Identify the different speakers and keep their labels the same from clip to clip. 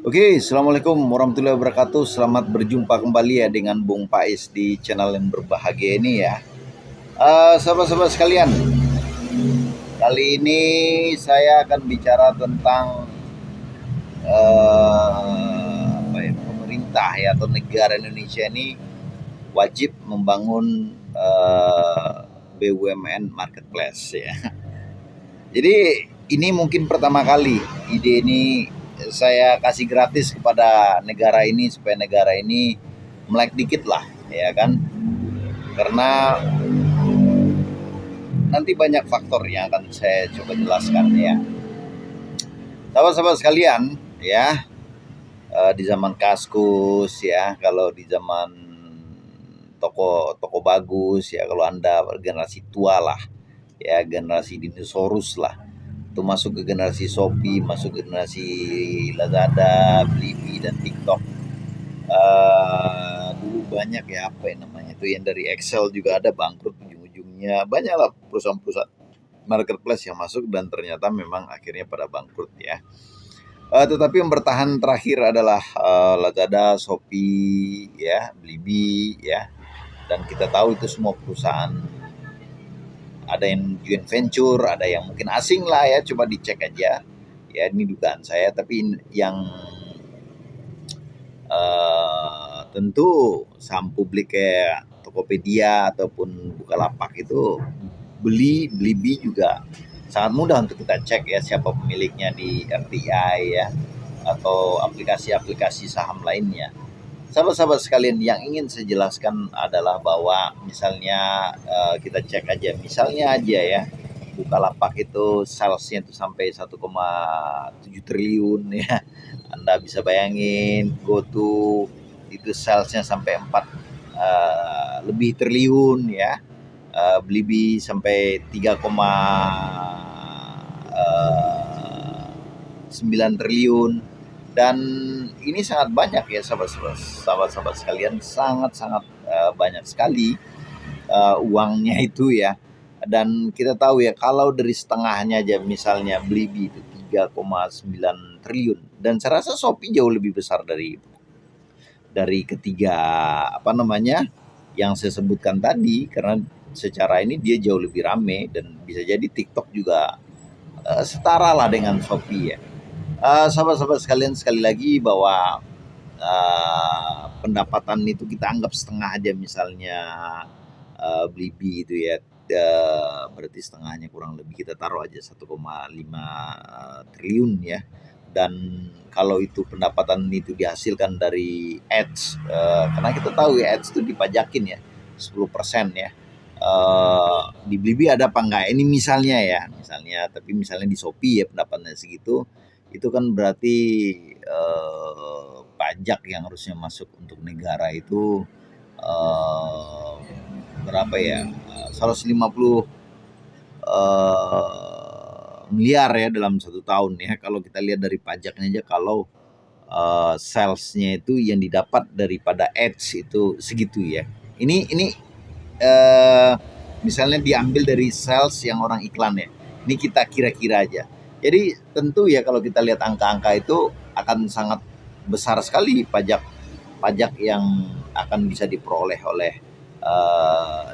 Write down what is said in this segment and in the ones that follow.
Speaker 1: Oke, Assalamualaikum warahmatullahi wabarakatuh. Selamat berjumpa kembali ya dengan Bung Pais di channel yang berbahagia ini ya. Sahabat-sahabat sekalian, kali ini saya akan bicara tentang pemerintah ya atau negara Indonesia ini wajib membangun BUMN marketplace ya. Jadi ini mungkin pertama kali ide ini saya kasih gratis kepada negara ini supaya negara ini melek dikit lah ya kan, karena nanti banyak faktor yang akan saya coba jelaskan ya. Sahabat-sahabat sekalian ya, di zaman Kaskus ya, kalau di zaman toko bagus ya, kalau Anda generasi tua lah ya, generasi dinosaurus lah, itu masuk ke generasi Shopee, masuk ke generasi Lazada, Blibli dan TikTok. Dulu banyak ya, apa yang namanya itu, yang dari Excel juga ada bangkrut ujung-ujungnya, banyak lah perusahaan-perusahaan marketplace yang masuk dan ternyata memang akhirnya pada bangkrut ya. Tetapi yang bertahan terakhir adalah Lazada, Shopee ya, Blibli ya, dan kita tahu itu semua perusahaan ada yang joint venture, ada yang mungkin asing lah ya, coba dicek aja ya, ini dugaan saya. Tapi yang tentu saham publik kayak Tokopedia ataupun Bukalapak itu Blibli juga sangat mudah untuk kita cek ya, siapa pemiliknya di RTI ya, atau aplikasi-aplikasi saham lainnya. Sahabat-sahabat sekalian, yang ingin saya jelaskan adalah bahwa misalnya kita cek aja, misalnya aja ya, Bukalapak itu salesnya itu sampai 1,7 triliun ya. Anda bisa bayangin, GoTo itu salesnya sampai 4 lebih triliun ya. Blibli sampai 3,9 triliun. Dan ini sangat banyak ya sahabat-sahabat sekalian, sangat-sangat banyak sekali uangnya itu ya. Dan kita tahu ya, kalau dari setengahnya aja misalnya Blibli itu 3,9 triliun, dan saya rasa Shopee jauh lebih besar dari ketiga yang saya sebutkan tadi, karena secara ini dia jauh lebih rame, dan bisa jadi TikTok juga setara lah dengan Shopee ya. Sahabat-sahabat sekalian, sekali lagi bahwa pendapatan itu kita anggap setengah aja, misalnya Blibli itu ya, berarti setengahnya kurang lebih kita taruh aja 1,5 triliun ya. Dan kalau itu pendapatan itu dihasilkan dari ads, karena kita tahu ya, ads itu dipajakin ya 10% ya. Di Blibli ada apa enggak ini misalnya ya, tapi misalnya di Shopee ya pendapatannya segitu, itu kan berarti pajak yang harusnya masuk untuk negara itu berapa ya, 150 miliar ya dalam 1 tahun ya, kalau kita lihat dari pajaknya aja. Kalau salesnya itu yang didapat daripada ads itu segitu ya. Ini misalnya diambil dari sales yang orang iklan ya. Ini kita kira-kira aja. Jadi tentu ya, kalau kita lihat angka-angka itu akan sangat besar sekali pajak yang akan bisa diperoleh oleh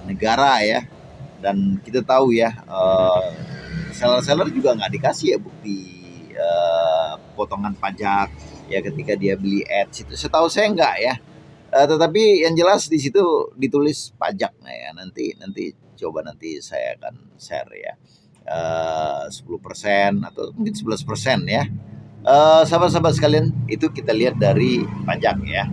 Speaker 1: negara ya. Dan kita tahu ya, seller-seller juga nggak dikasih ya bukti potongan pajak ya ketika dia beli ads itu. Setahu saya enggak ya. Tetapi yang jelas di situ ditulis pajak. Nah ya, nanti nanti saya akan share ya. 10% atau mungkin 11% ya. Sahabat-sahabat sekalian, itu kita lihat dari pajak ya.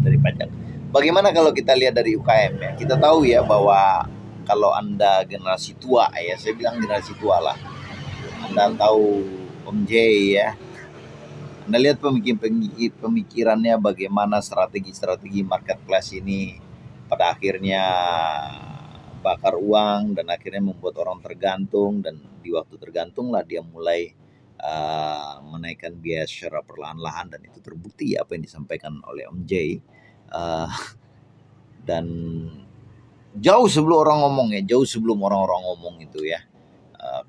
Speaker 1: Dari pajak. Bagaimana kalau kita lihat dari UKM ya? Kita tahu ya bahwa kalau Anda generasi tua ya, saya bilang generasi tua lah, Anda tahu Om J ya. Anda lihat pemikirannya bagaimana strategi marketplace ini pada akhirnya bakar uang dan akhirnya membuat orang tergantung, dan di waktu tergantung lah dia mulai menaikkan biaya secara perlahan-lahan, dan itu terbukti apa yang disampaikan oleh Om J. Dan jauh sebelum orang ngomong itu ya,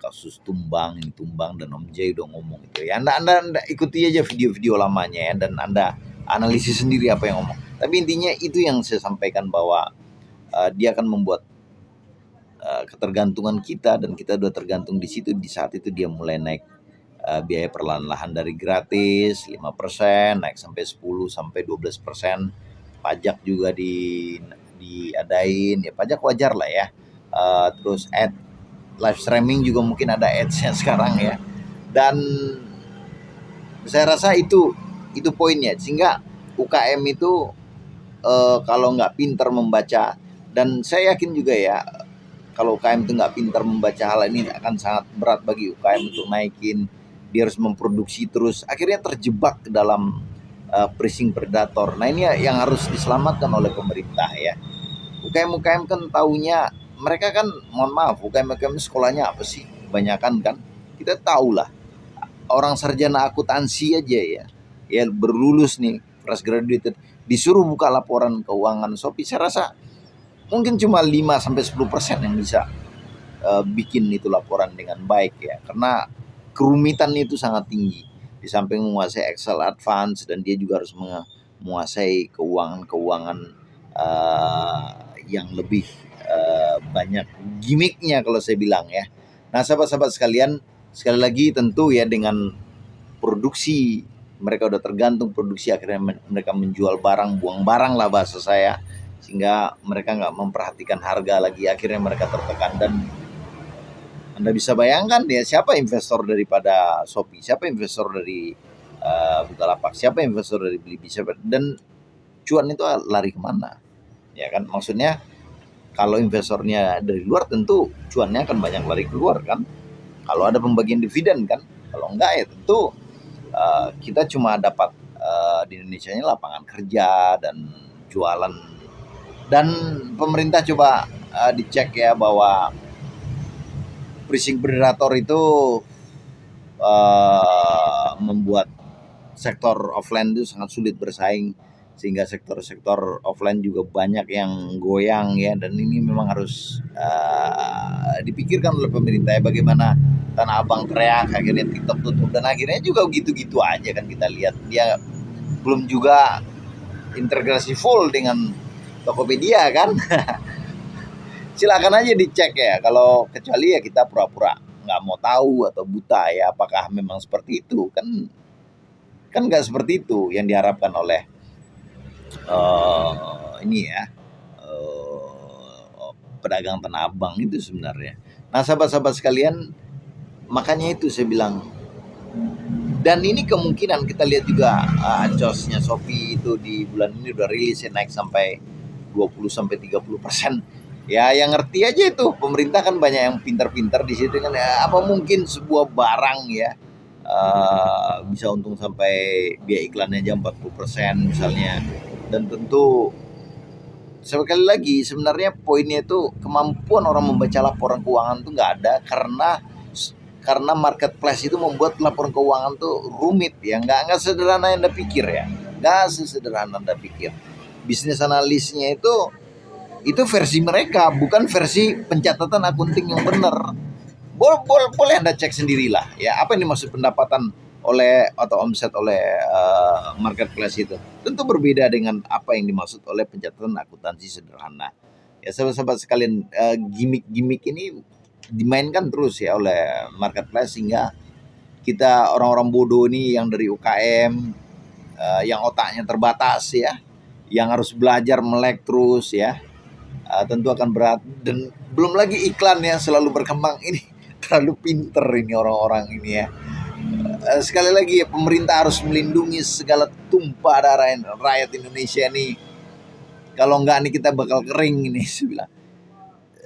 Speaker 1: kasus Tumbang, ini Tumbang dan Om Jay udah ngomong itu ya. Anda ikuti aja video-video lamanya ya, dan Anda analisis sendiri apa yang ngomong. Tapi intinya itu yang saya sampaikan, bahwa dia akan membuat ketergantungan kita, dan kita udah tergantung di situ. Di saat itu dia mulai naik biaya perlahan-lahan dari gratis 5% naik sampai 10 sampai 12%. Pajak juga diadain ya, pajak wajar lah ya. Terus live streaming juga mungkin ada ads-nya sekarang ya. Dan saya rasa itu poinnya, sehingga UKM itu kalau nggak pintar membaca, dan saya yakin juga ya, kalau UKM itu nggak pintar membaca hal ini akan sangat berat bagi UKM untuk naikin. Dia harus memproduksi terus, akhirnya terjebak ke dalam pricing predator. Nah ini yang harus diselamatkan oleh pemerintah ya. UKM kan taunya, mereka kan mohon maaf, UKM sekolahnya apa sih? Kebanyakan kan kita tahu lah, orang sarjana akuntansi aja ya berlulus nih, fresh graduated, disuruh buka laporan keuangan Shopee, saya rasa mungkin cuma 5-10% yang bisa bikin itu laporan dengan baik ya, karena kerumitan itu sangat tinggi. Di samping menguasai Excel advance, dan dia juga harus menguasai keuangan yang lebih banyak gimmicknya kalau saya bilang ya. Nah sahabat-sahabat sekalian, sekali lagi tentu ya, dengan produksi mereka udah tergantung produksi, akhirnya mereka menjual barang, buang barang lah bahasa saya, sehingga mereka nggak memperhatikan harga lagi, akhirnya mereka tertekan. Dan Anda bisa bayangkan ya, siapa investor daripada Shopee, siapa investor dari Bukalapak, siapa investor dari Blibli, dan cuan itu lari kemana ya kan. Maksudnya kalau investornya dari luar, tentu cuannya akan banyak lari keluar kan, kalau ada pembagian dividen kan. Kalau enggak ya tentu kita cuma dapat di Indonesia ini lapangan kerja dan jualan. Dan pemerintah coba dicek ya, bahwa pricing predator itu membuat sektor offline itu sangat sulit bersaing, sehingga sektor-sektor offline juga banyak yang goyang ya. Dan ini memang harus dipikirkan oleh pemerintah ya, bagaimana Tanah Abang teriak, akhirnya TikTok tutup, dan akhirnya juga gitu-gitu aja kan. Kita lihat dia belum juga integrasi full dengan Tokopedia kan. Silakan aja dicek ya, kalau kecuali ya kita pura-pura nggak mau tahu atau buta ya, apakah memang seperti itu kan nggak seperti itu yang diharapkan oleh ini ya, pedagang Tanah Abang itu sebenarnya. Nah sahabat-sahabat sekalian, makanya itu saya bilang, dan ini kemungkinan kita lihat juga ancosnya Shopee itu di bulan ini udah rilis ya, naik sampai 20-30%. Ya yang ngerti aja itu, pemerintah kan banyak yang pintar-pintar di situ kan ya. Apa mungkin sebuah barang ya bisa untung sampai biaya iklannya aja 40% misalnya. Dan tentu sekali lagi, sebenarnya poinnya itu kemampuan orang membaca laporan keuangan tuh nggak ada, karena marketplace itu membuat laporan keuangan tuh rumit ya, nggak sederhana yang Anda pikir ya, nggak sesederhana Anda pikir. Bisnis analisnya itu versi mereka, bukan versi pencatatan akunting yang benar. Boleh Anda cek sendirilah ya, apa yang dimaksud pendapatan atau omset oleh marketplace itu tentu berbeda dengan apa yang dimaksud oleh pencatatan akuntansi sederhana ya. Sahabat-sahabat sekalian, gimmick ini dimainkan terus ya oleh marketplace, sehingga kita orang-orang bodoh ini yang dari UKM, yang otaknya terbatas ya, yang harus belajar melek terus ya, tentu akan berat. Dan belum lagi iklan yang selalu berkembang ini, terlalu pinter ini orang-orang ini ya. Sekali lagi ya, pemerintah harus melindungi segala tumpah darah rakyat Indonesia nih. Kalau enggak nih kita bakal kering ini, saya bilang.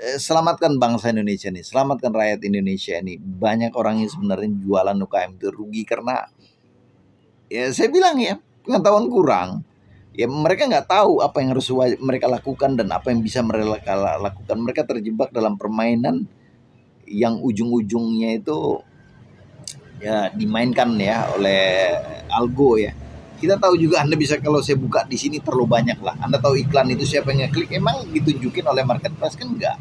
Speaker 1: Selamatkan bangsa Indonesia nih, selamatkan rakyat Indonesia ini. Banyak orang yang sebenarnya jualan UKM itu rugi karena ya saya bilang ya, pengetahuan kurang. Ya mereka nggak tahu apa yang harus mereka lakukan dan apa yang bisa mereka lakukan. Mereka terjebak dalam permainan yang ujung-ujungnya itu ya dimainkan ya oleh algo ya. Kita tahu juga, Anda bisa, kalau saya buka di sini terlalu banyak lah. Anda tahu iklan itu siapa yang ngeklik, emang ditunjukin oleh marketplace kan enggak.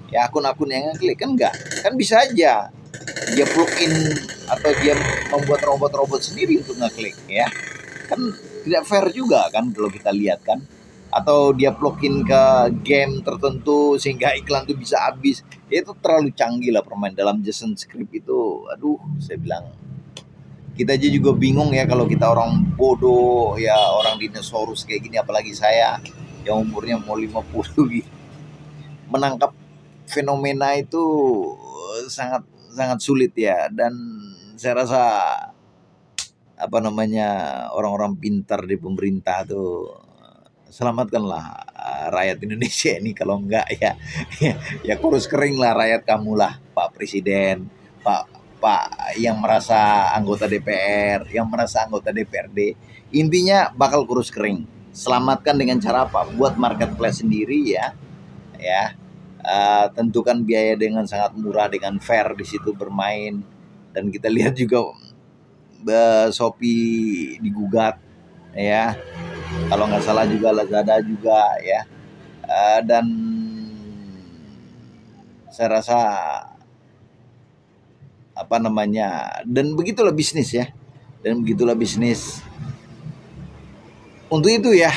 Speaker 1: ya akun-akun yang ngeklik, kan enggak, kan bisa aja dia plugin atau dia membuat robot-robot sendiri untuk ngeklik, ya kan tidak fair juga kan kalau kita lihat kan, atau dia plugin ke game tertentu sehingga iklan itu bisa habis. Itu terlalu canggih lah permain dalam Jason Script itu. Aduh, saya bilang kita aja juga bingung ya kalau kita orang bodoh ya, orang dinosaurus kayak gini, apalagi saya yang umurnya mau 50 gitu, menangkap fenomena itu sangat sangat sulit ya. Dan saya rasa apa namanya, orang-orang pintar di pemerintah tuh selamatkanlah rakyat Indonesia ini, kalau enggak ya ya kurus kering lah rakyat kamu lah, Pak Presiden, Pak Pak yang merasa anggota DPR, yang merasa anggota DPRD, intinya bakal kurus kering. Selamatkan dengan cara apa? Buat marketplace sendiri ya, ya. Tentukan biaya dengan sangat murah, dengan fair di situ bermain. Dan kita lihat juga Shopee digugat ya, kalau nggak salah juga Lazada juga ya. Dan saya rasa apa namanya, dan begitulah bisnis ya, dan begitulah bisnis. Untuk itu ya,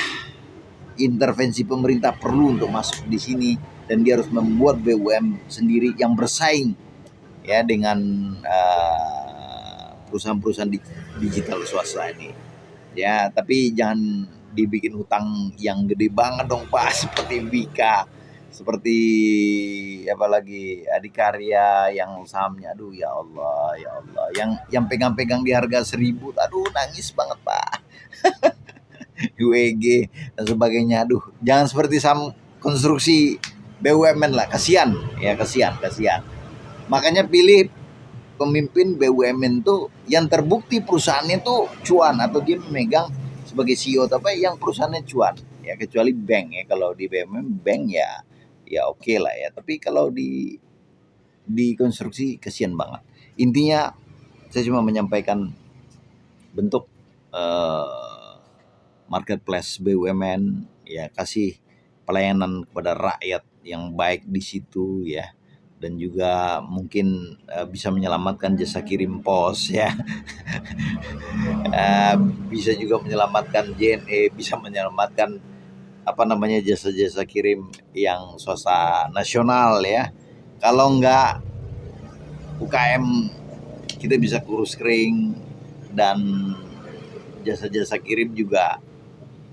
Speaker 1: intervensi pemerintah perlu untuk masuk di sini, dan dia harus membuat BUMN sendiri yang bersaing ya dengan perusahaan-perusahaan digital swasta ini ya. Tapi jangan dibikin hutang yang gede banget dong Pak, seperti Bika, seperti apalagi Adikarya yang sahamnya, aduh ya Allah ya Allah, yang pegang-pegang di harga 1.000, aduh nangis banget Pak. UEG dan sebagainya, aduh jangan seperti saham konstruksi BUMN lah, kasihan ya, kasihan. Makanya pilih pemimpin BUMN tuh yang terbukti perusahaannya tuh cuan, atau dia memegang sebagai CEO apa yang perusahaannya cuan ya, kecuali bank ya. Kalau di BUMN bank ya oke lah ya, tapi kalau di konstruksi kasihan banget. Intinya saya cuma menyampaikan bentuk marketplace BUMN ya, kasih pelayanan kepada rakyat yang baik di situ ya, dan juga mungkin bisa menyelamatkan jasa kirim pos ya. Bisa juga menyelamatkan JNE, bisa menyelamatkan apa namanya, jasa-jasa kirim yang swasta nasional ya. Kalau enggak UKM kita bisa kurus kering, dan jasa-jasa kirim juga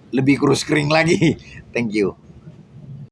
Speaker 1: lebih kurus kering lagi. Thank you.